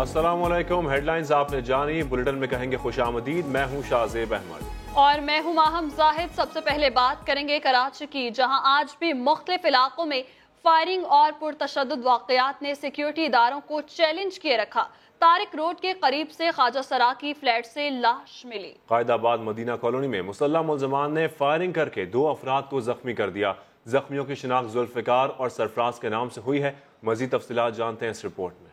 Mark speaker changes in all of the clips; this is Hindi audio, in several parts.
Speaker 1: अस्सलामुअलैकुम। हेडलाइंस आपने जानी, बुलेटिन में कहेंगे खुशामदीद। मैं हूं शाहजेब अहमद
Speaker 2: और मैं हूं माहम जाहिद। सबसे पहले बात करेंगे कराची की, जहां आज भी मुख्तलिफ इलाकों में फायरिंग और पुरतशद्दुद वाकयात ने सिक्योरिटी इदारों को चैलेंज किए रखा। तारिक रोड के करीब से ख्वाजा सरा की फ्लैट से लाश मिली।
Speaker 1: कायदाबाद मदीना कॉलोनी में मुसल्लह मुलजमान ने फायरिंग करके 2 अफराद को जख्मी कर दिया। जख्मियों की शिनाख्त जुल्फिकार और सरफराज के नाम से हुई है। मजीद तफसीलात जानते हैं इस रिपोर्ट में।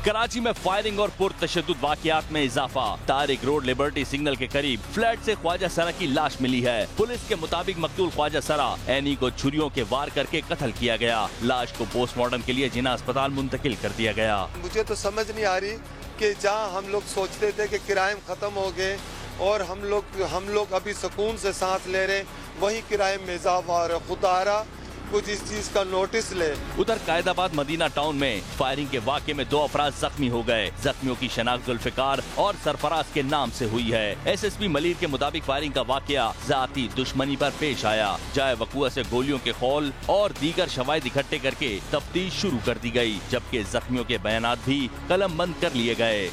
Speaker 3: कराची में फायरिंग और पुरतशद्दुद वाकयात में इजाफा। तारिक रोड लिबर्टी सिग्नल के करीब फ्लैट से ख्वाजा सरा की लाश मिली है। पुलिस के मुताबिक मकतूल ख्वाजा सरा एनी को छुरियों के वार करके कत्ल किया गया। लाश को पोस्टमार्टम के लिए जिना अस्पताल मुंतकिल कर दिया गया।
Speaker 4: मुझे तो समझ नहीं आ रही कि जहाँ हम लोग सोचते थे कि क्राइम खत्म हो गए और हम लोग अभी सुकून से सांस ले रहे, वही क्राइम में इजाफा हो रहा है। खुदारा कुछ इस चीज का नोटिस ले।
Speaker 3: उधर कायदाबाद मदीना टाउन में फायरिंग के वाक़े में 2 अफराद जख्मी हो गए। जख्मियों की शनाख्त जुल्फिकार और सरफराज के नाम से हुई है। SSP मलिर के मुताबिक फायरिंग का वाकया जाती दुश्मनी पर पेश आया। जाए वकुआ से गोलियों के खौल और दीगर शवाहिद इकट्ठे करके तफ्तीश शुरू कर दी गई, जबकि जख्मियों के बयानात भी कलम बंद कर लिए गए।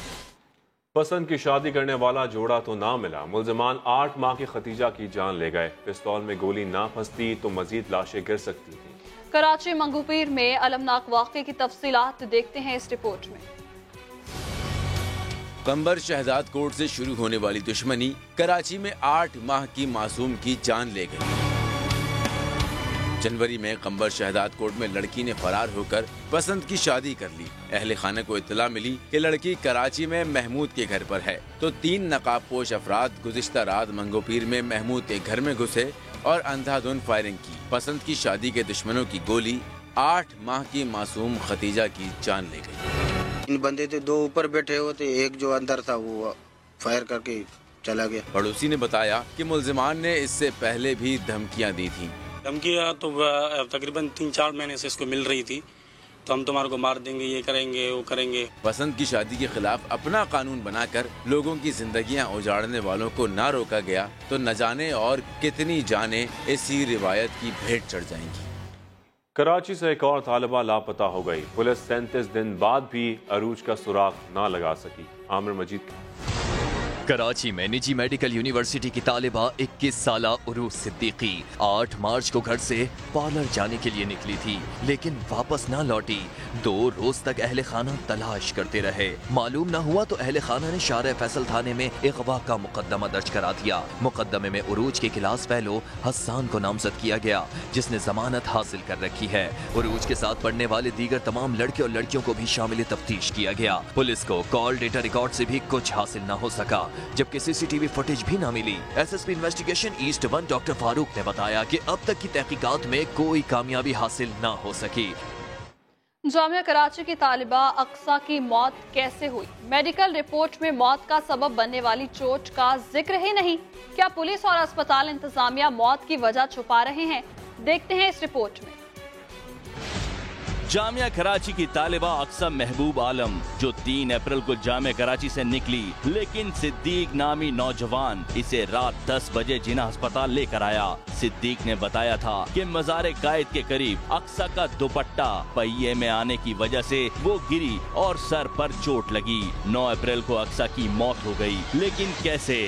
Speaker 1: पसंद की शादी करने वाला जोड़ा तो ना मिला। मुलजमान 8 माह की खतीजा की जान ले गए। पिस्तौल में गोली ना फंसती तो मजीद लाशें गिर सकती थी।
Speaker 2: कराची मंगूपीर में अलमनाक वाक़े की तफसीलात देखते हैं इस रिपोर्ट में।
Speaker 5: कंबर शहजाद कोर्ट से शुरू होने वाली दुश्मनी कराची में 8 माह की मासूम की जान ले गई। जनवरी में कंबर शहजाद कोर्ट में लड़की ने फरार होकर पसंद की शादी कर ली। अहले खाने को इत्तला मिली कि लड़की कराची में महमूद के घर पर है, तो 3 नकाबपोश अफराद गुज़िश्ता रात मंगोपीर में महमूद के घर में घुसे और अंधाधुन फायरिंग की। पसंद की शादी के दुश्मनों की गोली 8 माह की मासूम खतीजा की जान ले गई।
Speaker 6: इन बंदे थे, 2 ऊपर बैठे हुए थे, एक जो अंदर था वो फायर करके चला गया।
Speaker 5: पड़ोसी ने बताया कि मुल्जिमान ने इससे पहले भी धमकियां दी थी।
Speaker 7: धमकियाँ तो तकरीबन 3-4 महीने से इसको मिल रही थी, तो हम तुम्हारे को मार देंगे, ये करेंगे, वो करेंगे।
Speaker 5: पसंद की शादी के खिलाफ अपना कानून बनाकर लोगों की जिंदगियां उजाड़ने वालों को ना रोका गया तो न जाने और कितनी जाने इसी रिवायत की भेंट चढ़ जाएंगी।
Speaker 1: कराची से एक और तालिबा लापता हो गई। पुलिस 37 दिन बाद भी अरूज का सुराग ना लगा सकी। आमिर मजीद।
Speaker 8: कराची में निजी मेडिकल यूनिवर्सिटी की तालिबा 21 साला उरूज सिद्दीकी 8 मार्च को घर से पार्लर जाने के लिए निकली थी, लेकिन वापस ना लौटी। 2 रोज तक अहले खाना तलाश करते रहे। मालूम न हुआ तो अहले खाना ने शारे फैसल थाने में अगवा का मुकदमा दर्ज करा दिया। मुकदमे में उरूज के क्लास फेलो हसन को नामजद किया गया, जिसने जमानत हासिल कर रखी है। उरूज के साथ पढ़ने वाले दीगर तमाम लड़के और लड़कियों को भी शामिल तफ्तीश किया गया। पुलिस को कॉल डेटा रिकॉर्ड से भी कुछ हासिल न हो सका, जबकि CCTV फुटेज भी न मिली। SSP investigation east 1 doctor Farooq ने बताया कि अब तक की तहकीकात में कोई कामयाबी हासिल न हो सकी।
Speaker 2: जामिया कराची की तालिबा अक्सा की मौत कैसे हुई? मेडिकल रिपोर्ट में मौत का सबब बनने वाली चोट का जिक्र ही नहीं। क्या पुलिस और अस्पताल इंतजामिया मौत की वजह छुपा रहे हैं? देखते हैं इस रिपोर्ट में।
Speaker 3: जामिया कराची की तालिबा अक्सा महबूब आलम, जो 3 अप्रैल को जामिया कराची से निकली, लेकिन सिद्दीक नामी नौजवान इसे रात 10 बजे जिना अस्पताल लेकर आया। सिद्दीक ने बताया था कि मज़ार कायद के करीब अक्सा का दुपट्टा पहिए में आने की वजह से वो गिरी और सर पर चोट लगी। 9 अप्रैल को अक्सा की मौत हो गई, लेकिन कैसे?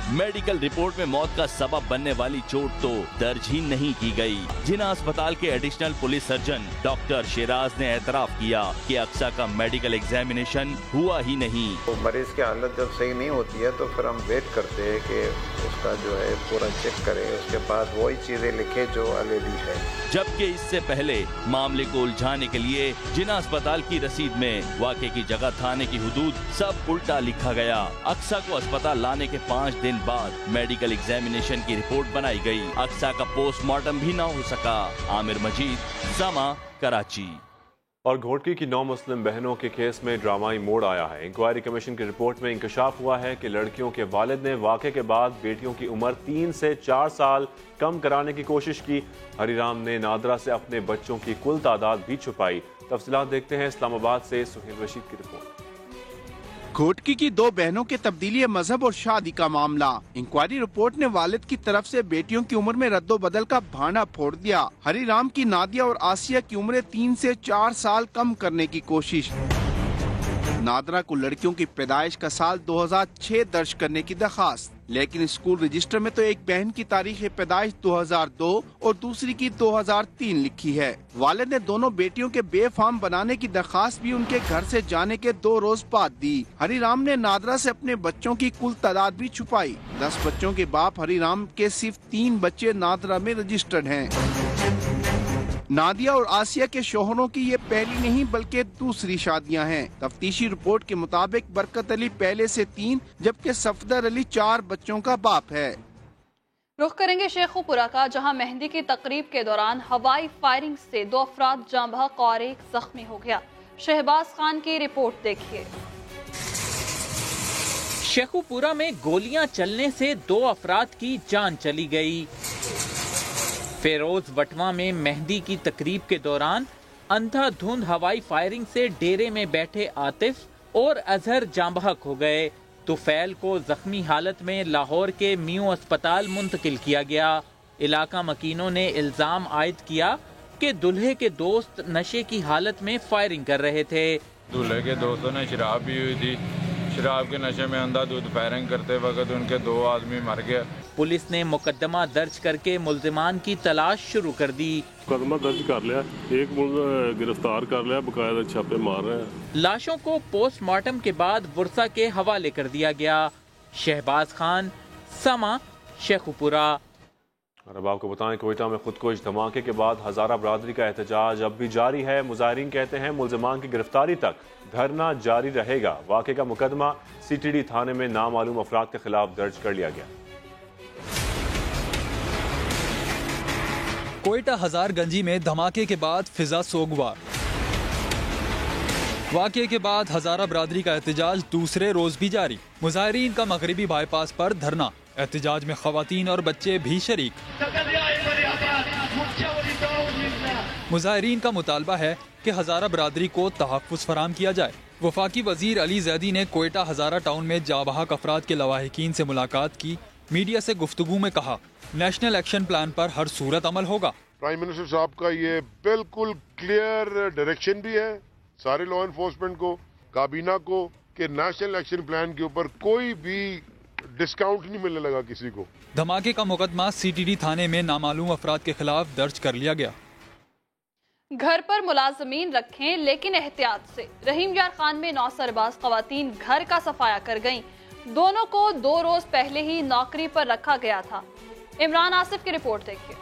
Speaker 3: मेडिकल रिपोर्ट में मौत का सबब बनने वाली चोट तो दर्ज ही नहीं की गई। जिना अस्पताल के additional police surgeon doctor Siraj ने एतराफ किया कि अक्सा का मेडिकल एग्जामिनेशन हुआ ही नहीं।
Speaker 9: तो मरीज की हालत जब सही नहीं होती है तो फिर हम वेट करते हैं कि उसका जो है पूरा चेक करें, उसके बाद वही चीजें लिखे जो ऑलरेडी है।
Speaker 3: जबकि इससे पहले मामले को उलझाने के लिए जिना अस्पताल की रसीद में वाक़े की जगह, थाने की हुदूद सब उल्टा लिखा गया। अक्सा को अस्पताल लाने के 5 दिन बाद मेडिकल एग्जामिनेशन की रिपोर्ट बनाई गई। अक्सा का पोस्टमार्टम भी न हो सका। आमिर मजीद, समा, कराची।
Speaker 1: और घोटकी की 9 मुस्लिम बहनों के केस में ड्रामाई मोड़ आया है। इंक्वायरी कमीशन की रिपोर्ट में इंकशाफ हुआ है कि लड़कियों के वालिद ने वाक़े के बाद बेटियों की उम्र 3 से 4 साल कम कराने की कोशिश की। हरिराम ने नादरा से अपने बच्चों की कुल तादाद भी छुपाई। तफसीलात देखते हैं इस्लामाबाद से सुहेल रशीद की रिपोर्ट।
Speaker 10: घोटकी की 2 बहनों के तब्दीली मजहब और शादी का मामला। इंक्वायरी रिपोर्ट ने वालिद की तरफ से बेटियों की उम्र में रद्दोबदल का भांडा फोड़ दिया। हरिराम की नादिया और आसिया की उम्र 3 से 4 साल कम करने की कोशिश। नादरा को लड़कियों की पैदाइश का साल 2006 दर्ज करने की दरखास्त, लेकिन स्कूल रजिस्टर में तो एक बहन की तारीख पैदाइश 2002 और दूसरी की 2003 लिखी है। वालिद ने दोनों बेटियों के बेफाम बनाने की दरखास्त भी उनके घर से जाने के 2 रोज बाद दी। हरिराम ने नादरा से अपने बच्चों की कुल तादाद भी छुपाई। 10 बच्चों के बाप हरिराम के सिर्फ 3 बच्चे नादरा में रजिस्टर्ड हैं। नादिया और आसिया के शोहरों की ये पहली नहीं बल्कि दूसरी शादियां हैं। तफ्तीशी रिपोर्ट के मुताबिक बरकत अली पहले से 3 जबकि सफदर अली 4 बच्चों का बाप है।
Speaker 2: रुख करेंगे शेखुपुरा का, जहां मेहंदी की तकरीब के दौरान हवाई फायरिंग से 2 अफराद जाँ बहक और 1 जख्मी हो गया। शहबाज खान की रिपोर्ट देखिए।
Speaker 11: शेखुपुरा में गोलियां चलने से 2 अफराद की जान चली गई। फेरोज वटवा में मेहंदी की तकरीब के दौरान अंधाधुंध हवाई फायरिंग से डेरे में बैठे आतिफ और अजहर जाँ बहक हो गए। तुफैल को जख्मी हालत में लाहौर के मियो अस्पताल मुंतकिल किया गया। इलाका मकीनों ने इल्जाम आयद किया कि दूल्हे के दोस्त नशे की हालत में फायरिंग कर रहे थे।
Speaker 12: दूल्हे के दोस्तों ने शराब पी हुई थी। शराब के नशे में अंधाधुंध फायरिंग करते वक्त उनके 2 आदमी मर गए।
Speaker 11: पुलिस ने मुकदमा दर्ज करके मुल्जिमान की तलाश शुरू कर दी।
Speaker 13: मुकदमा दर्ज कर लिया, एक गिरफ्तार कर लिया, बकायदा छापे मार रहे हैं।
Speaker 11: लाशों को पोस्टमार्टम के बाद बुरसा के हवाले कर दिया गया। शहबाज खान, समा, शेखुपुरा।
Speaker 1: और अब आपको बताएं, कोयटा में खुदकुश धमाके के बाद हजारा बरादरी का एहतजाज अब भी जारी है। मुजाहिरीन कहते हैं मुल्जिमान की गिरफ्तारी तक धरना जारी रहेगा। वाक़े का मुकदमा CTD थाने में नामालूम अफराद के खिलाफ दर्ज कर लिया गया।
Speaker 14: कोयटा हजारगंजी में धमाके के बाद फिजा सोगवार। वाक़े के बाद हजारा बरादरी का एहतजाज दूसरे रोज भी जारी। मुजाहिरीन का मगरिबी बाईपास पर धरना। एहतजाज में खवातीन और बच्चे भी शरीक। मुजाहिरीन का मुतालबा है कि हजारा बरादरी को तहफ़्फ़ुज़ फराहम किया जाए। वफाकी वजीर अली जैदी ने कोयटा हजारा टाउन में जाबहक अफराद के लवाहिकीन से मुलाकात की। मीडिया से गुफ्तगू में कहा, नेशनल एक्शन प्लान पर हर सूरत अमल होगा।
Speaker 15: प्राइम मिनिस्टर साहब का ये बिल्कुल क्लियर डायरेक्शन भी है सारे लॉ एनफोर्समेंट को, काबीना को, कि नेशनल एक्शन प्लान के ऊपर कोई भी डिस्काउंट नहीं मिलने लगा किसी को।
Speaker 14: धमाके का मुकदमा CTD थाने में नामालूम अफराद के खिलाफ दर्ज कर लिया गया।
Speaker 2: घर पर मुलाजमीन रखें लेकिन एहतियात से। रहीम यार खान में 9 सरबाज खवातीन घर का सफाया कर गईं। दोनों को 2 रोज पहले ही नौकरी पर रखा गया था। इमरान आसिफ की रिपोर्ट देखिए।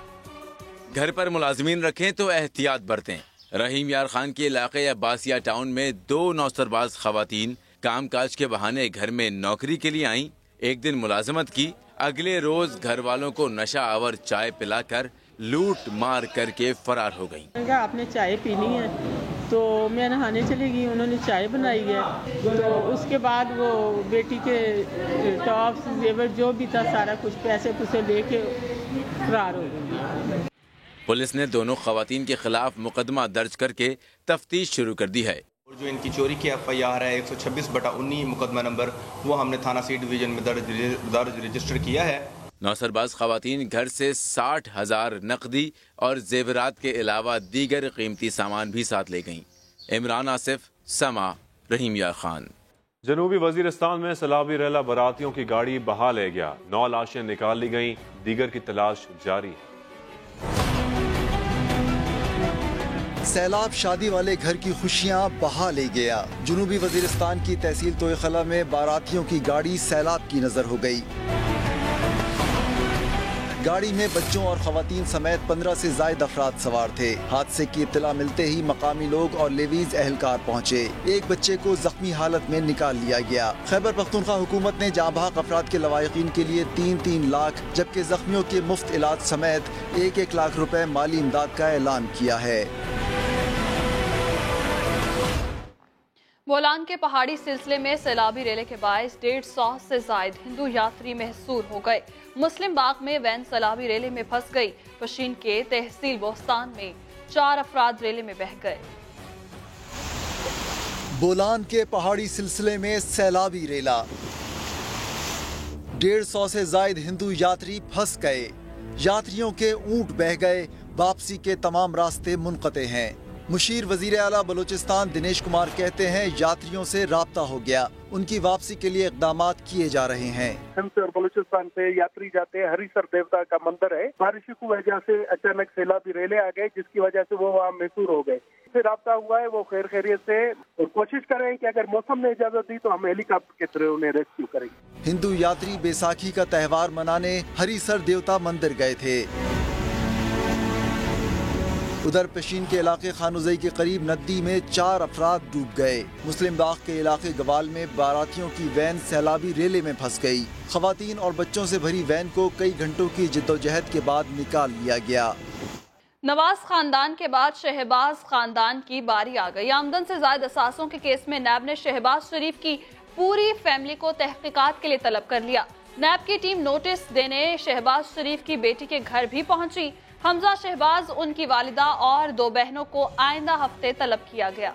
Speaker 5: घर पर मुलाजमीन रखें तो एहतियात बरतें। रहीम यार खान के इलाके अब्बासिया टाउन में 2 नौसरबाज खवातीन कामकाज के बहाने घर में नौकरी के लिए आईं। एक दिन मुलाजमत की, अगले रोज घर वालों को नशा आवर चाय पिलाकर लूट मार करके फरार हो गईं।
Speaker 16: आपने चाय पीनी है तो मैं नहाने चली गई, उन्होंने चाय बनाई है तो उसके बाद वो बेटी के टॉप्स जेवर जो भी था सारा कुछ पैसे पुसे लेके फरार हो गई।
Speaker 5: पुलिस ने दोनों खवातीन के खिलाफ मुकदमा दर्ज करके तफ्तीश शुरू कर दी है।
Speaker 17: और जो इनकी चोरी की FIR है 126/19 मुकदमा नंबर, वो हमने थाना C डिवीजन में दर्ज रजिस्टर किया है।
Speaker 5: नौसरबाज खवातीन घर से 60,000 नकदी और जेवरात के अलावा दीगर कीमती सामान भी साथ ले गईं। इमरान आसिफ, समा, रहीम यार खान।
Speaker 1: जनूबी वजीरिस्तान में सैलाबी रैला बारातियों की गाड़ी बहा ले गया। 9 लाशें निकाल ली गईं, दीगर की तलाश जारी है।
Speaker 18: सैलाब शादी वाले घर की खुशियां बहा ले गया। जनूबी वजीरिस्तान की तहसील तोयखला में बारातियों की गाड़ी सैलाब की नजर हो गई। गाड़ी में बच्चों और खवातीन समेत 15 से ज्यादा अफराद सवार थे। हादसे की इत्तला मिलते ही मकामी लोग और लेवीज एहलकार पहुँचे। एक बच्चे को जख्मी हालत में निकाल लिया गया। खैबर पख्तूनख्वा हुकूमत ने जाँ बहक अफराद के लवाहिकीन के लिए 3-3 लाख जबकि जख्मियों के मुफ्त इलाज समेत 1-1 लाख रुपए माली इमदाद का ऐलान किया है।
Speaker 2: बोलान के पहाड़ी सिलसिले में सैलाबी रेले के बायस 150 से जायद हिंदू यात्री महसूर हो गए। मुस्लिम बाग में वैन सैलाबी रेले में फंस गई। पशीन के तहसील बोस्तान में 4 अफराद रेले में बह गए।
Speaker 18: बोलान के पहाड़ी सिलसिले में सैलाबी रेला, 150 से जायद हिंदू यात्री फंस गए, यात्रियों के ऊंट बह गए, वापसी के तमाम रास्ते मुनक़ते हैं। मुशीर वजीर आला बलूचिस्तान दिनेश कुमार कहते हैं यात्रियों से राब्ता हो गया, उनकी वापसी के लिए इक़दामात किए जा रहे हैं।
Speaker 19: हिंद से और बलूचिस्तान से यात्री जाते हैं, हरीसर देवता का मंदिर है, बारिश की वजह से अचानक सैलाबी रेले आ गए, जिसकी वजह से वो वहाँ मैसूर हो गए। से राब्ता हुआ है, वो खैर खैरियत से, और कोशिश करें कि अगर मौसम ने इजाजत दी तो हम हेलीकॉप्टर के थ्रू उन्हें रेस्क्यू करेंगे।
Speaker 18: हिंदू यात्री बैसाखी का त्यौहार मनाने हरीसर देवता मंदिर गए थे। उधर पेशीन के इलाके खानुजई के करीब नदी में 4 अफराद डूब गए। मुस्लिम बाग के इलाके गवाल में बारातियों की वैन सैलाबी रेले में फंस गई। खवातीन और बच्चों से भरी वैन को कई घंटों की जिद्दोजहद के बाद निकाल लिया गया।
Speaker 2: नवाज खानदान के बाद शहबाज खानदान की बारी आ गई। आमदन से ज्यादा असासों के केस में नैब ने शहबाज शरीफ की पूरी फैमिली को तहकीकात के लिए तलब कर लिया। नैब की टीम नोटिस देने शहबाज शरीफ की बेटी के घर भी पहुंची। हमजा शहबाज, उनकी वालिदा और 2 बहनों को आइंदा हफ्ते तलब किया गया।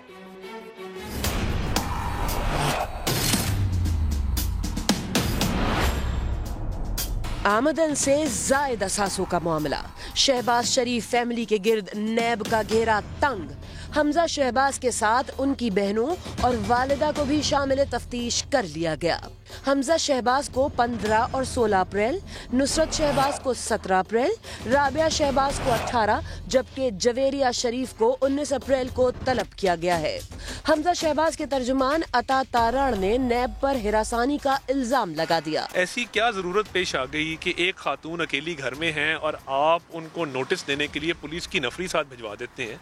Speaker 20: आमदन से जायद असासों का मामला, शहबाज शरीफ फैमिली के गिर्द नैब का घेरा तंग। हमजा शहबाज के साथ उनकी बहनों और वालिदा को भी शामिल तफ्तीश कर लिया गया। हमजा शहबाज को 15 और 16 अप्रैल, नुसरत शहबाज को 17 अप्रैल, राबिया शहबाज को 18, जबकि जवेरिया शरीफ को 19 अप्रैल को तलब किया गया है। हमजा शहबाज के तर्जुमान अता ताराड़ ने नैब पर हिरासानी का इल्जाम लगा दिया।
Speaker 21: ऐसी क्या जरूरत पेश आ गई कि एक खातून अकेली घर में हैं और आप उनको नोटिस देने के लिए पुलिस की नफरी साथ भिजवा देते हैं।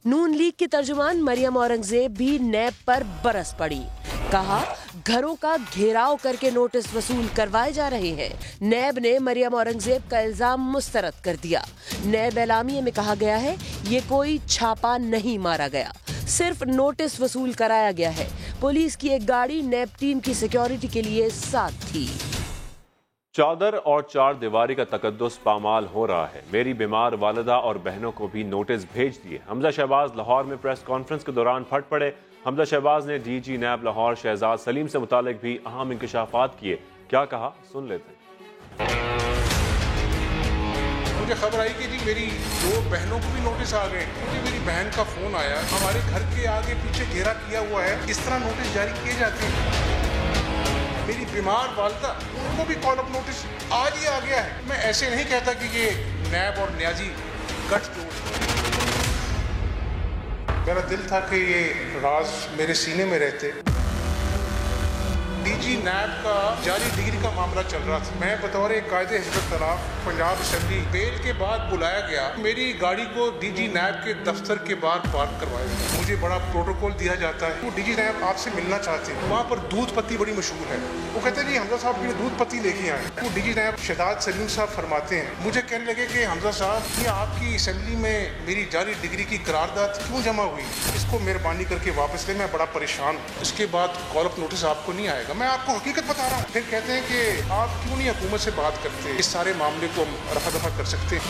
Speaker 20: नून लीग की तर्जुमान मरियम औरंगजेब भी नैब पर बरस पड़ी। कहा, घरों का घेराव करके नोटिस वसूल करवाए जा रहे हैं। नैब ने मरियम औरंगजेब का इल्जाम मुस्तरद कर दिया। नैब एलामिये में कहा गया है, ये कोई छापा नहीं मारा गया, सिर्फ नोटिस वसूल कराया गया है। पुलिस की एक गाड़ी नैब टीम की सिक्योरिटी के लिए साथ थी।
Speaker 1: चादर और 4 दीवारी का तकद्दुस पामाल हो रहा है। मेरी बीमार वालिदा और बहनों को भी नोटिस भेज दिए। हमजा शहबाज लाहौर में प्रेस कॉन्फ्रेंस के दौरान फट पड़े। हमजा शहबाज ने DG नैब लाहौर शहजाद सलीम से मुतालिक भी अहम इंकशाफात किए। क्या कहा, सुन लेते हैं।
Speaker 22: मुझे खबर आई कि जी मेरी 2 बहनों को भी नोटिस आ गए। मुझे मेरी बहन का फोन आया, हमारे घर के आगे पीछे घेरा किया हुआ है, इस तरह नोटिस जारी किए जाते हैं। मेरी बीमार वालिदा, उनको भी कॉल अप नोटिस आज ही आ गया है। मैं ऐसे नहीं कहता कि ये नैब और न्याजी गठजोड़। मेरा दिल था कि ये राज मेरे सीने में रहते। DG नैब का जाली डिग्री का मामला चल रहा था। मैं बतौर कायदे हिज़्ब इख्तिलाफ पंजाब असेंबली बेल के बाद बुलाया गया। मेरी गाड़ी को DG नैब के दफ्तर के बाहर पार्क करवाया गया। मुझे बड़ा प्रोटोकॉल दिया जाता है। वो DG नैब आपसे मिलना चाहते हैं। वहाँ पर दूध पत्ती बड़ी मशहूर है। वो कहते हैं जी हमजा साहब के लिए दूध पत्ती लेके आए। वो DG नैब शहजाद सलीम साहब फरमाते हैं, मुझे कहने लगे कि हमजा साहब, ये आपकी असेंबली में मेरी जाली डिग्री की करारदाद क्यों जमा हुई, इसको मेहरबानी करके वापस ले, मैं बड़ा परेशान। इसके बाद कॉल अप नोटिस आपको नहीं आएगा। मैं आपको हकीकत बता रहा हूँ। फिर कहते हैं कि आप क्यों नहीं हुकूमत से बात करते, इस सारे मामले को हम रफा दफा कर सकते हैं।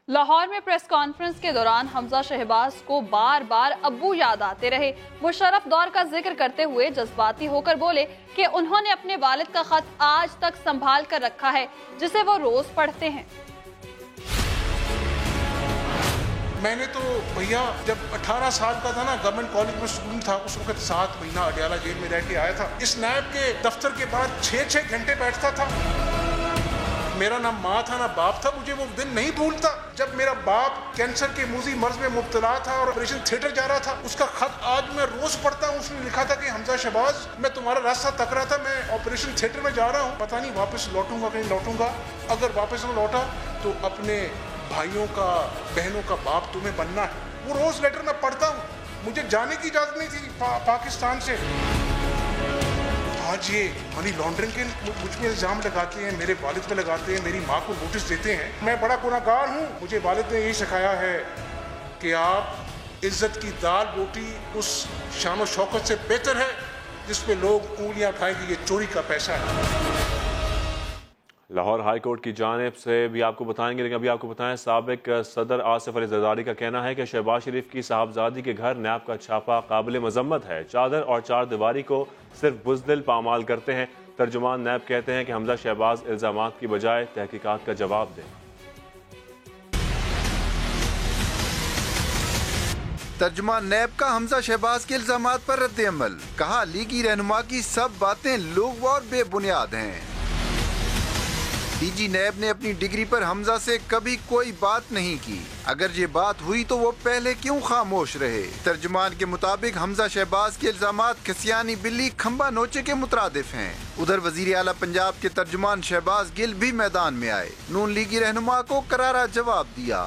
Speaker 2: लाहौर में प्रेस कॉन्फ्रेंस के दौरान हमजा शहबाज को बार बार अब्बू याद आते रहे। मुशर्रफ दौर का जिक्र करते हुए जज्बाती होकर बोले कि उन्होंने अपने वालिद का खत आज तक संभाल कर रखा है, जिसे वो रोज पढ़ते हैं।
Speaker 22: मैंने तो भैया जब 18 साल का था ना, गवर्नमेंट कॉलेज में स्टूडेंट था, उस वक्त 7 महीना अडियाला जेल में रह के आया था। इस नैब के दफ्तर के बाद 6-6 घंटे बैठता था। मेरा ना माँ था ना बाप था, मुझे वो दिन नहीं भूलता जब मेरा बाप कैंसर के मूजी मर्ज में मुब्तला था और ऑपरेशन थिएटर जा रहा था। उसका खत आज मैं रोज पढ़ता हूँ। उसने लिखा था कि हमजा शहबाज, मैं तुम्हारा रास्ता तक रहा था, मैं ऑपरेशन थिएटर में जा रहा हूँ, पता नहीं वापस लौटूंगा कि नहीं लौटूंगा। अगर वापस न लौटा तो अपने भाइयों का, बहनों का बाप तुम्हें बनना है। वो रोज लेटर मैं पढ़ता हूँ। मुझे जाने की इजाजत नहीं थी पाकिस्तान से। आज ये मनी लॉन्ड्रिंग के मुझ पे इल्जाम लगाते हैं, मेरे वालिद पे लगाते हैं, मेरी माँ को नोटिस देते हैं। मैं बड़ा गुनाहगार हूँ। मुझे वालिद ने यही सिखाया है कि आप इज्जत की दाल रोटी उस शान और शौकत से बेहतर है जिसपे लोग उंगलियां उठाएं कि ये चोरी का पैसा है।
Speaker 1: लाहौर हाई कोर्ट की जानिब से भी आपको बताएंगे, लेकिन अभी आपको बताएं साबिक सदर आसिफ अली जरदारी का कहना है कि शहबाज शरीफ की साहबजादी के घर नैब का छापा काबिल मजम्मत है। चादर और चार दीवारी को सिर्फ बुज़दिल पामाल करते हैं। तर्जुमान नैब कहते हैं कि हमजा शहबाज इल्जामात की बजाय तहकीकात का जवाब दें।
Speaker 4: तर्जुमान नैब का हमजा शहबाज के इल्जामात पर रद्द-ए-अमल। कहा, लीगी रहनुमा की सब बातें लोग और बेबुनियाद हैं। डीजी नैब ने अपनी डिग्री पर हमजा से कभी कोई बात नहीं की। अगर ये बात हुई तो वो पहले क्यों खामोश रहे। तर्जुमान के मुताबिक हमजा शहबाज के इल्जामात कसियानी बिल्ली खंबा नोचे के मुतरादिफ हैं। उधर वजीर आला पंजाब के तर्जुमान शहबाज गिल भी मैदान में आए। नून लीगी रहनुमा को करारा जवाब दिया।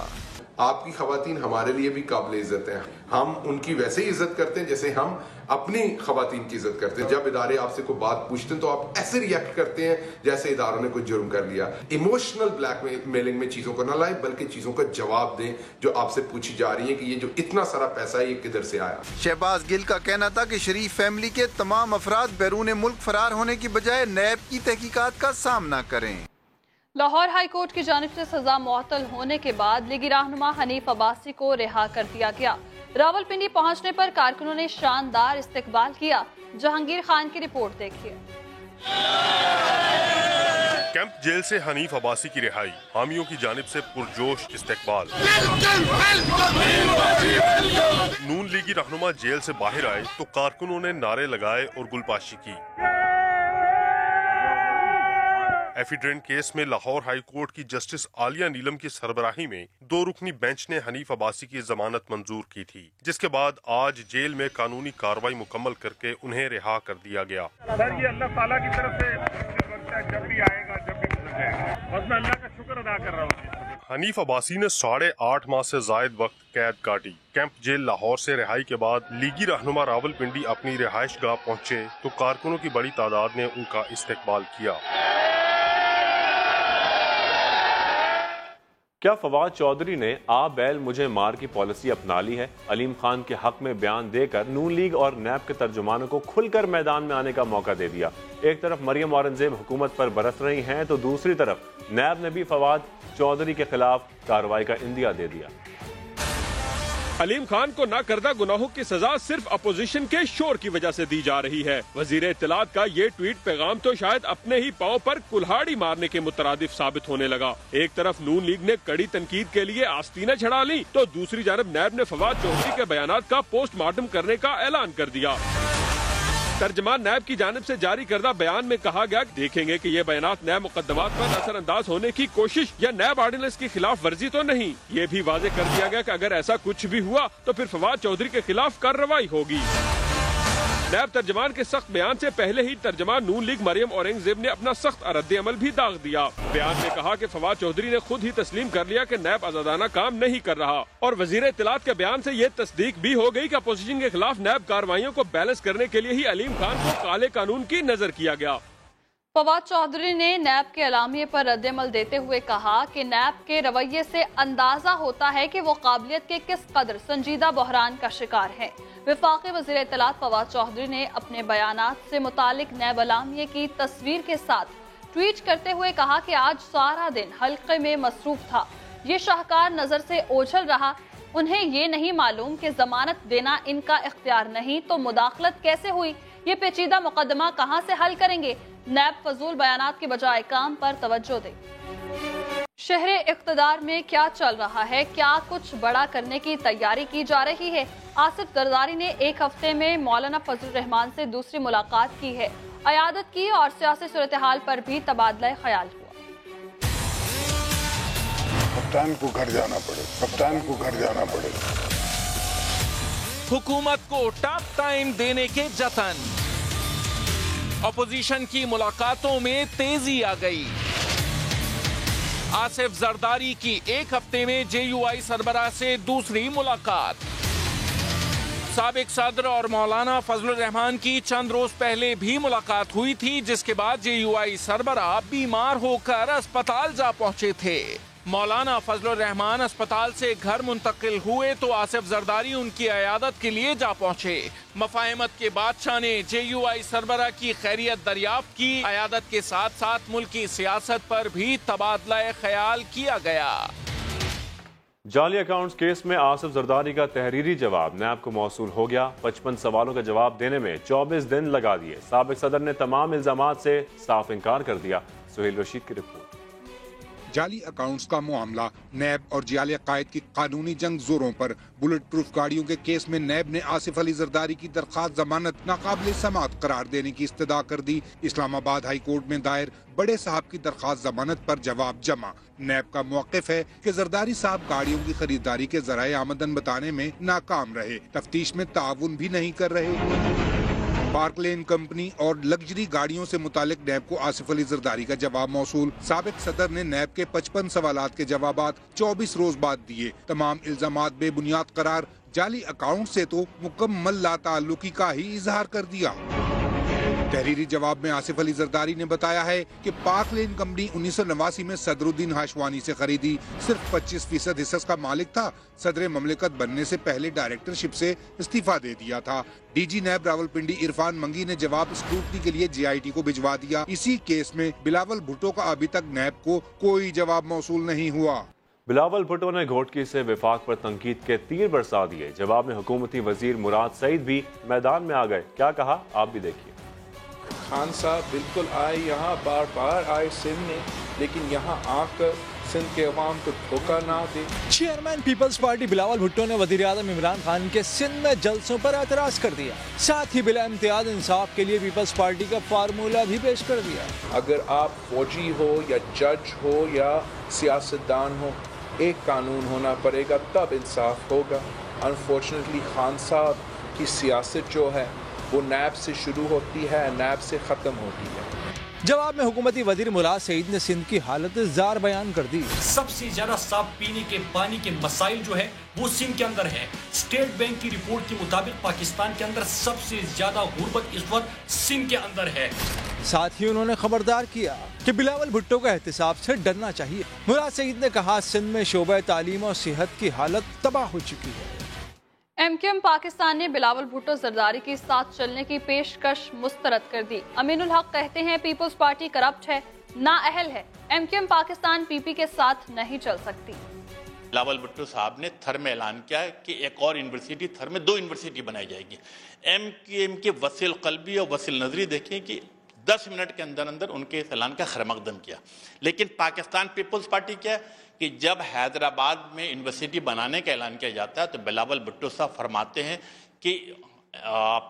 Speaker 6: आपकी खवातीन हमारे लिए भी काबिल इज्जत हैं। हम उनकी वैसे ही इज्जत करते हैं जैसे हम अपनी खवातीन की इज्जत करते हैं। जब इदारे आपसे कोई बात पूछते हैं तो आप ऐसे रिएक्ट करते हैं जैसे इदारों ने कोई जुर्म कर लिया। इमोशनल ब्लैकमेलिंग में चीजों को न लाए, बल्कि चीजों का जवाब दें जो आपसे पूछी जा रही है कि ये जो इतना सारा पैसा है ये किधर से आया।
Speaker 4: शहबाज गिल का कहना था कि शरीफ फैमिली के तमाम अफराद बैरून मुल्क फरार होने की बजाय नैब की तहकीकात का सामना करें।
Speaker 2: लाहौर हाई कोर्ट की जानिब से सजा मुअत्तल होने के बाद लीगी रहनुमा हनीफ अब्बासी को रिहा कर दिया गया। रावलपिंडी पहुंचने पर कारकुनों ने शानदार इस्तकबाल किया। जहांगीर खान की रिपोर्ट देखिए।
Speaker 23: कैंप जेल से हनीफ अब्बासी की रिहाई, हामियों की जानिब से पुरजोश इस्तकबाल। नून लीगी रहनुमा जेल से बाहर आए तो कारकुनों ने नारे लगाए और गुलपाशी की। एफिडेंट केस में लाहौर हाई कोर्ट की जस्टिस आलिया नीलम की सरबराही में 2 रुकनी बेंच ने हनीफ अब्बासी की जमानत मंजूर की थी, जिसके बाद आज जेल में कानूनी कार्रवाई मुकम्मल करके उन्हें रिहा कर दिया गया।
Speaker 24: सर, ये अल्लाह ताला की तरफ से जब भी आएगा, जब भी गुजर जाएगा, बस मैं अल्लाह का शुक्र अदा कर रहा हूँ।
Speaker 23: हनीफ अब्बासी ने 8.5 माह से जायद वक्त कैद काटी। कैंप जेल लाहौर से रिहाई के बाद लीगी रहनुमा रावलपिंडी अपनी रिहाइश गाह पहुँचे तो कारकुनों की बड़ी तादाद ने उनका इस्तकबाल किया।
Speaker 1: क्या फवाद चौधरी ने आ बैल मुझे मार की पॉलिसी अपना ली है? अलीम खान के हक में बयान देकर नून लीग और नैब के तर्जुमानों को खुलकर मैदान में आने का मौका दे दिया। एक तरफ मरियम औरंगजेब हुकूमत पर बरस रही हैं तो दूसरी तरफ नैब ने भी फवाद चौधरी के खिलाफ कार्रवाई का इंदिया दे दिया।
Speaker 25: अलीम खान को नाकर्दा गुनाहों की सजा सिर्फ अपोजिशन के शोर की वजह से दी जा रही है। वजीर इत्तलात का ये ट्वीट पैगाम तो शायद अपने ही पांव पर कुल्हाड़ी मारने के मुतरादिफ साबित होने लगा। एक तरफ नून लीग ने कड़ी तनकीद के लिए आस्तीनें चढ़ा ली तो दूसरी जानब नैब ने फवाद चौधरी के बयानात का पोस्टमार्टम करने का ऐलान कर दिया। तर्जमान नैब की जानिब से जारी करदा बयान में कहा गया, देखेंगे कि ये बयानात नैब मुकदमात पर असरअंदाज होने की कोशिश या नैब ऑर्डिनेंस की खिलाफ वर्जी तो नहीं। ये भी वाजे कर दिया गया कि अगर ऐसा कुछ भी हुआ तो फिर फवाद चौधरी के खिलाफ कार्रवाई होगी। नैब तर्जमान के सख्त बयान से पहले ही तर्जमान नून लीग मरियम औरंगजेब ने अपना सख्त रद्द-ए-अमल भी दाग दिया। बयान में कहा कि फवाद चौधरी ने खुद ही तस्लीम कर लिया कि नैब आजादाना काम नहीं कर रहा और वजीर इत्तलात के बयान से ये तस्दीक भी हो गई कि अपोजिशन के खिलाफ नैब कार्रवाइयों को बैलेंस करने के लिए ही अलीम खान को काले कानून की नजर किया गया।
Speaker 2: फवाद चौधरी ने नैब के एलामिये पर रद्द-ए-अमल देते हुए कहा कि नैब के रवैये से अंदाजा होता है कि वो काबिलियत के किस कदर संजीदा बहरान का शिकार है। वफाकी वज़ीर इत्तलात फवाद चौधरी ने अपने बयानात से मुतालिक नैब एलामिये की तस्वीर के साथ ट्वीट करते हुए कहा कि आज सारा दिन हल्के में मसरूफ था, ये शाहकार नजर से ओझल रहा। उन्हें ये नहीं मालूम कि जमानत देना इनका इख्तियार नहीं तो मुदाखलत कैसे हुई, ये पेचीदा मुकदमा कहाँ से हल करेंगे। नैब फजूल बयानात के बजाय काम पर तवज्जो दे। शहर इक़्तिदार में क्या चल रहा है, क्या कुछ बड़ा करने की तैयारी की जा रही है? आसिफ जरदारी ने एक हफ्ते में मौलाना फजलुर रहमान से दूसरी मुलाकात की है, अयादत की और सियासी सूरत हाल पर भी तबादला ख्याल हुआ।
Speaker 26: कप्तान को घर जाना पड़े, कप्तान को घर जाना पड़े।
Speaker 11: हुकूमत को टफ टाइम देने के जतन, अपोजिशन की मुलाकातों में तेजी आ गई। आसिफ जरदारी की एक हफ्ते में JUI सरबराह से दूसरी मुलाकात। साबिक सदर और मौलाना फजलुर रहमान की चंद रोज पहले भी मुलाकात हुई थी, जिसके बाद JUI सरबराह बीमार होकर अस्पताल जा पहुंचे थे। मौलाना फजलुर रहमान अस्पताल से घर मुंतकिल हुए तो आसिफ जरदारी उनकी अयादत के लिए जा पहुंचे। मफाहमत के बादशाह ने JUI सरबराह की खैरियत दरियाफ्त की। अयादत के साथ साथ मुल्क की सियासत पर भी तबादला ख्याल किया गया।
Speaker 1: जाली अकाउंट्स केस में आसिफ जरदारी का तहरीरी जवाब नैब को मौसूल हो गया। 55 सवालों का जवाब देने में 24 दिन लगा दिए। साबिक सदर ने तमाम इल्जामात से साफ इनकार कर दिया। सुहेल रशीद की रिपोर्ट।
Speaker 3: जाली अकाउंट्स का मामला नैब और जाली अकायद की कानूनी जंग जोरों पर। बुलेट प्रूफ गाड़ियों के केस में नैब ने आसिफ अली जरदारी की दरखास्त जमानत नाकाबिल समाअत करार देने की इस्तदा कर दी। इस्लामाबाद हाई कोर्ट में दायर बड़े साहब की दरखास्त जमानत पर जवाब जमा। नैब का मौक़िफ़ है कि जरदारी साहब गाड़ियों की खरीदारी के ज़राए आमदन बताने में नाकाम रहे, तफ्तीश में ताउन भी नहीं कर रहे। पार्क लेन कंपनी और लग्जरी गाड़ियों से मुतालिक नैब को आसिफ अली जरदारी का जवाब मौसूल। साबिक सदर ने नैब के 55 सवालात के जवाबात 24 रोज बाद दिए। तमाम इल्जामात बेबुनियाद करार। जाली अकाउंट से तो मुकम्मल लाताल्लुकी का ही इजहार कर दिया। तहरीरी जवाब में आसिफ अली जरदारी ने बताया है कि पार्क लेन कंपनी 1989 में सदरुद्दीन हाशवानी से खरीदी। सिर्फ 25% हिस्सा का मालिक था। सदर ममलिकत बनने से पहले डायरेक्टरशिप से इस्तीफा दे दिया था। DG नैब रावलपिंडी इरफान मंगी ने जवाब स्क्रूटनी के लिए JIT को भिजवा दिया। इसी केस में बिलावल भुट्टो का अभी तक नैब को कोई जवाब मौसूल नहीं हुआ।
Speaker 1: बिलावल भुट्टो ने घोटकी से विफाक पर तनकीद के तीर बरसा दिए। जवाब में हुकूमती वजीर मुराद सईद भी मैदान में आ गए। क्या कहा आप भी देखिए।
Speaker 7: खान साहब बिल्कुल आए, यहाँ बार बार आए सिंध में, लेकिन यहाँ आकर सिंध के अवाम को धोखा ना दे।
Speaker 8: Chairman Peoples Party Bilawal Bhutto ने वज़ीर आज़म इमरान खान के सिंध में जलसों पर एतराज कर दिया। साथ ही बिला इम्तियाज इंसाफ के लिए पीपल्स पार्टी का फार्मूला भी पेश कर दिया।
Speaker 7: अगर आप फौजी हो या जज हो या सियासतदान हो, एक कानून होना पड़ेगा, तब इंसाफ होगा। अनफॉर्चुनेटली खान साहब की सियासत जो है वो नैब से शुरू होती है, नैब से ख़त्म होती है।
Speaker 8: जवाब में हुकूमती वजीर मुराद सईद ने सिंध की हालत जार बयान कर दी।
Speaker 9: सबसे ज्यादा साफ पीने के पानी के मसाइल जो है वो सिंध के अंदर है। स्टेट बैंक की रिपोर्ट के मुताबिक पाकिस्तान के अंदर सबसे ज्यादा गुर्बत इस वक्त सिंध के अंदर है।
Speaker 8: साथ ही उन्होंने खबरदार किया कि बिलावल भुट्टो का एहतिसाब से डरना चाहिए। मुराद सईद ने कहा सिंध में शोबे तालीम और सेहत की हालत तबाह हो चुकी है।
Speaker 2: MQM पाकिस्तान ने बिलावल भुट्टो जरदारी के साथ चलने की पेशकश मुस्तरद कर दी। अमीनुल हक कहते हैं पीपल्स पार्टी करप्ट है, नाअहल है। MQM पाकिस्तान PP के साथ नहीं चल सकती।
Speaker 10: बिलावल भुट्टो साहब ने थर में ऐलान किया कि एक और यूनिवर्सिटी, थर में 2 यूनिवर्सिटी बनाई जाएगी। MQM के वसील कल्बी और वसील नजरी देखें कि 10 मिनट के अंदर अंदर उनके इस ऐलान का खैरमकदम किया। लेकिन पाकिस्तान पीपल्स पार्टी क्या है कि जब हैदराबाद में यूनिवर्सिटी बनाने का ऐलान किया जाता है तो बिलावल भुट्टो साहब फरमाते हैं कि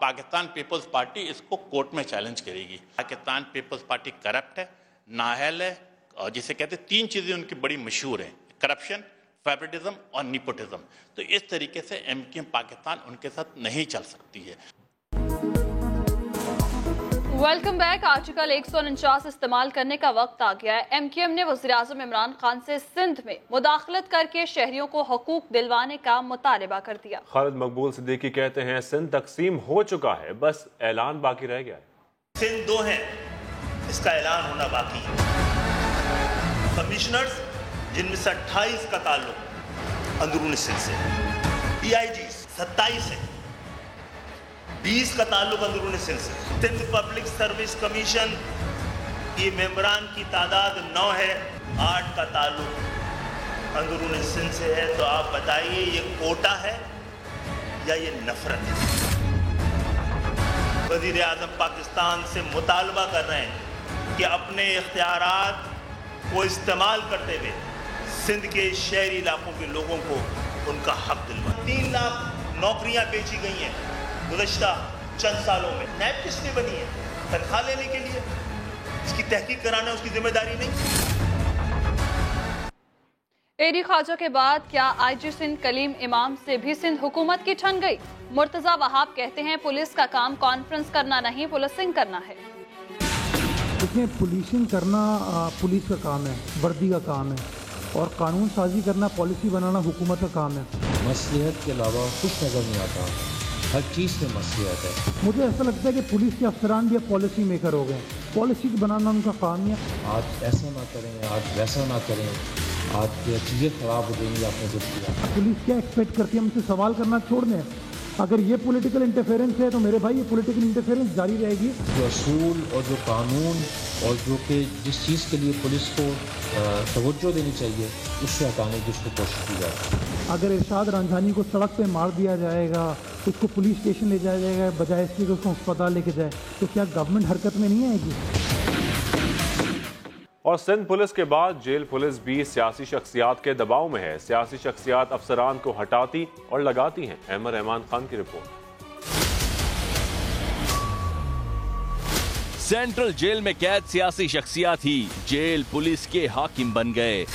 Speaker 10: पाकिस्तान पीपल्स पार्टी इसको कोर्ट में चैलेंज करेगी। पाकिस्तान पीपल्स पार्टी करप्ट है, नाअहल है, और जिसे कहते हैं 3 चीज़ें उनकी बड़ी मशहूर हैं, करप्शन, फेवरेटिज्म और निपोटिज्म। तो इस तरीके से MQM पाकिस्तान उनके साथ नहीं चल सकती है।
Speaker 2: Welcome back. आर्टिकल 149 इस्तेमाल करने का वक्त आ गया है। MQM ने वज़ीर आज़म इमरान खान से सिंध में मुदाखलत करके शहरियों को हकूक दिलवाने का मुतालबा कर दिया।
Speaker 1: खालिद मकबूल सिद्दीकी कहते हैं सिंध तकसीम हो चुका है, बस ऐलान बाकी रह गया है।
Speaker 12: सिंध 2 है, इसका ऐलान होना बाकी है। कमिश्नर्स जिनमें से 28 का ताल्लुक अंदरूनी सिंध से, DIG 27 है, 20 का ताल्लुक अंदरूनी सिंध से। सिंध पब्लिक सर्विस कमीशन की मेंबरान की तादाद 9 है, 8 का ताल्लुक अंदरूनी सिंध से है। तो आप बताइए ये कोटा है या ये नफरत है? वज़ीर आज़म पाकिस्तान से मुतालबा कर रहे हैं कि अपने इख्तियारात को इस्तेमाल करते हुए सिंध के शहरी इलाकों के लोगों को उनका हक दिलवाएं। 3 लाख नौकरियां बेची गई हैं गुज़श्ता चंद सालों में। नैब किसने बनी है? तनख्वाह लेने के लिए? इसकी तहकीक कराना उसकी जिम्मेदारी नहीं।
Speaker 2: एडी ख्वाजा के बाद क्या IG सिंध कलीम इमाम से भी सिंध हुकूमत की ठन गई? मुर्तजा वहाब कहते हैं पुलिस का काम कॉन्फ्रेंस करना नहीं, पुलिसिंग करना है।
Speaker 27: इसमें पुलिसिंग करना पुलिस का काम है, वर्दी का काम है, और कानून साजी करना, पॉलिसी बनाना हुकूमत का काम है।
Speaker 28: मसलिहत के अलावा कुछ नजर नहीं आता, हर चीज़ में मसलिहत है।
Speaker 27: मुझे ऐसा लगता है कि पुलिस के अफसरान भी अब पॉलिसी मेकर हो गए। पॉलिसी बनाना उनका काम है।
Speaker 28: आज ऐसा ना करें, आज वैसा ना करें, आपकी चीज़ें खराब हो जाएंगी आपने जो किया।
Speaker 27: पुलिस क्या एक्सपेक्ट करती है हमसे? सवाल करना छोड़ दें। अगर ये पॉलिटिकल इंटरफेरेंस है तो मेरे भाई ये पॉलिटिकल इंटरफेरेंस जारी रहेगी।
Speaker 28: जो असूल और जो कानून और जो कि जिस चीज़ के लिए पुलिस को तवज्जो देनी चाहिए उससे हटाने की उसको कोशिश की जाए।
Speaker 27: अगर इरशाद रांझानी को सड़क पे मार दिया जाएगा, उसको पुलिस स्टेशन ले जाया जाएगा बजाय इसके कि उसको अस्पताल लेके जाए, तो क्या गवर्नमेंट हरकत में नहीं आएगी?
Speaker 1: और सिंध पुलिस के बाद जेल पुलिस भी सियासी शख्सियात के दबाव में है। सियासी शख्सियात अफसरान को हटाती और लगाती हैं। अहमद रहमान खान की रिपोर्ट।
Speaker 5: सेंट्रल जेल में कैद सियासी शख्सियात ही जेल पुलिस के हाकिम बन गए।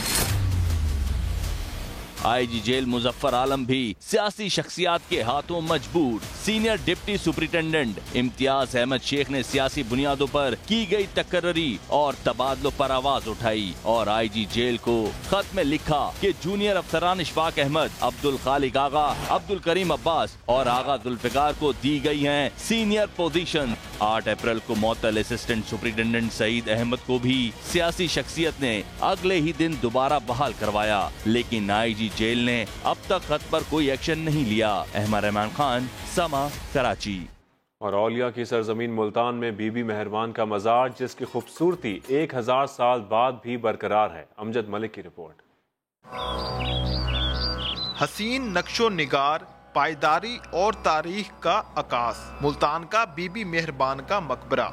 Speaker 5: आईजी जेल मुजफ्फर आलम भी सियासी शख्सियात के हाथों मजबूर। Senior deputy superintendent Imtiaz Ahmed Sheikh ने सियासी बुनियादों पर की गई तकर्री और तबादलों पर आवाज उठाई और आईजी जेल को खत में लिखा कि जूनियर अफसरान इशफाक अहमद, अब्दुल खालिक आगा, अब्दुल करीम अब्बास और आगा जुल्फिकार को दी गई हैं सीनियर पोजीशन। 8 अप्रैल को मुअत्तल असिस्टेंट सुपरिटेंडेंट सईद अहमद को भी सियासी शख्सियत ने अगले ही दिन दोबारा बहाल करवाया, लेकिन आईजी जेल ने अब तक खत पर कोई एक्शन नहीं लिया। अहमद रहमान खान, समा, कराची।
Speaker 1: और औलिया की सरजमीन मुल्तान में बीबी मेहरबान का मज़ार, जिसकी खूबसूरती 1000 साल बाद भी बरकरार है। अमजद मलिक की रिपोर्ट।
Speaker 13: हसीन नक्शो निगार, पायदारी और तारीख का अकास, मुल्तान का बीबी मेहरबान का मकबरा।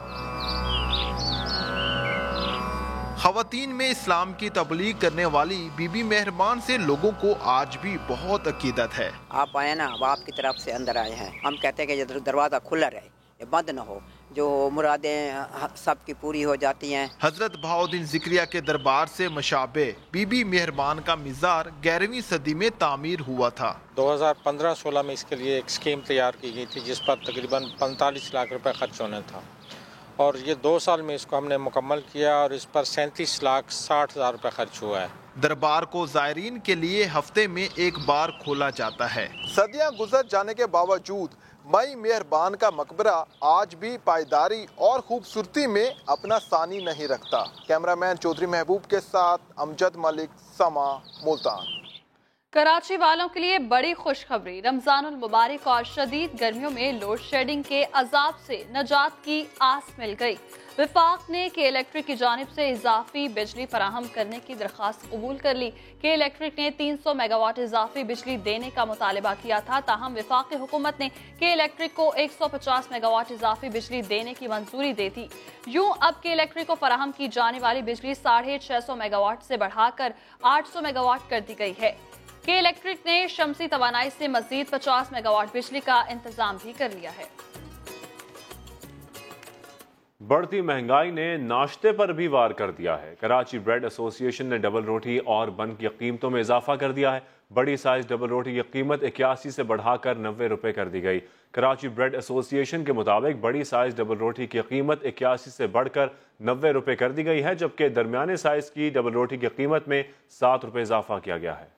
Speaker 13: खवातीन में इस्लाम की तबलीग करने वाली बीबी मेहरबान से लोगों को आज भी बहुत अकीदत है।
Speaker 14: आप आए ना, अब आपकी तरफ से अंदर आए हैं। हम कहते हैं कि दरवाजा खुला रहे, ये बंद न हो, जो मुरादें सबकी पूरी हो जाती हैं।
Speaker 13: हजरत बहाउद्दीन ज़िक्रिया के दरबार से मशाबे बीबी मेहरबान का मिज़ार 11वीं सदी में तामीर हुआ था।
Speaker 15: 2015-16 में इसके लिए एक स्कीम तैयार की गई थी जिस पर तकरीबन 45 लाख रुपए खर्च होना था और ये 2 साल में इसको हमने मुकम्मल किया और इस पर 37,60,000 रुपए खर्च हुआ है।
Speaker 13: दरबार को ज़ायरीन के लिए हफ्ते में एक बार खोला जाता है। सदियां गुजर जाने के बावजूद मई मेहरबान का मकबरा आज भी पायदारी और खूबसूरती में अपना सानी नहीं रखता। कैमरामैन चौधरी महबूब के साथ अमजद मलिक, समा, मुल्तान।
Speaker 2: कराची वालों के लिए बड़ी खुशखबरी। रमजानुल मुबारक और शदीद गर्मियों में लोड शेडिंग के अजाब से निजात की आस मिल गई। विफाक ने के इलेक्ट्रिक की जानिब से इजाफी बिजली फराहम करने की दरख्वास्त कबूल कर ली। के इलेक्ट्रिक ने 300 मेगावाट इजाफी बिजली देने का मुतालबा किया था, ताहम विफाक हुकूमत ने के इलेक्ट्रिक को 150 मेगावाट इजाफी बिजली देने की मंजूरी दे दी। यूं अब के इलेक्ट्रिक को फराहम की जाने वाली बिजली 650 मेगावाट से बढ़ाकर 800 मेगावाट कर दी गई है। के इलेक्ट्रिक ने शमसी तवानाई से मजीद 50 मेगावाट बिजली का इंतजाम भी कर लिया है।
Speaker 1: बढ़ती महंगाई ने नाश्ते पर भी वार कर दिया है। कराची ब्रेड एसोसिएशन ने डबल रोटी और बन की कीमतों में इजाफा कर दिया है। बड़ी साइज डबल रोटी की कीमत 81 से बढ़ाकर 90 रुपए कर दी गई। कराची ब्रेड एसोसिएशन के मुताबिक बड़ी साइज डबल रोटी की कीमत 81 से बढ़कर 90 रुपए कर दी गई है, जबकि दरमियाने साइज की डबल रोटी की कीमत में 7 रुपए इजाफा किया गया है।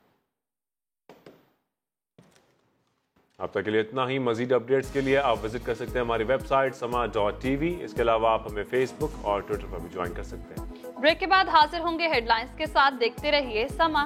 Speaker 1: अब तक के लिए इतना ही। मजीद अपडेट्स के लिए आप विजिट कर सकते हैं हमारी वेबसाइट sama.tv। इसके अलावा आप हमें फेसबुक और ट्विटर पर भी ज्वाइन कर सकते हैं।
Speaker 2: ब्रेक के बाद हाजिर होंगे हेडलाइंस के साथ। देखते रहिए समा।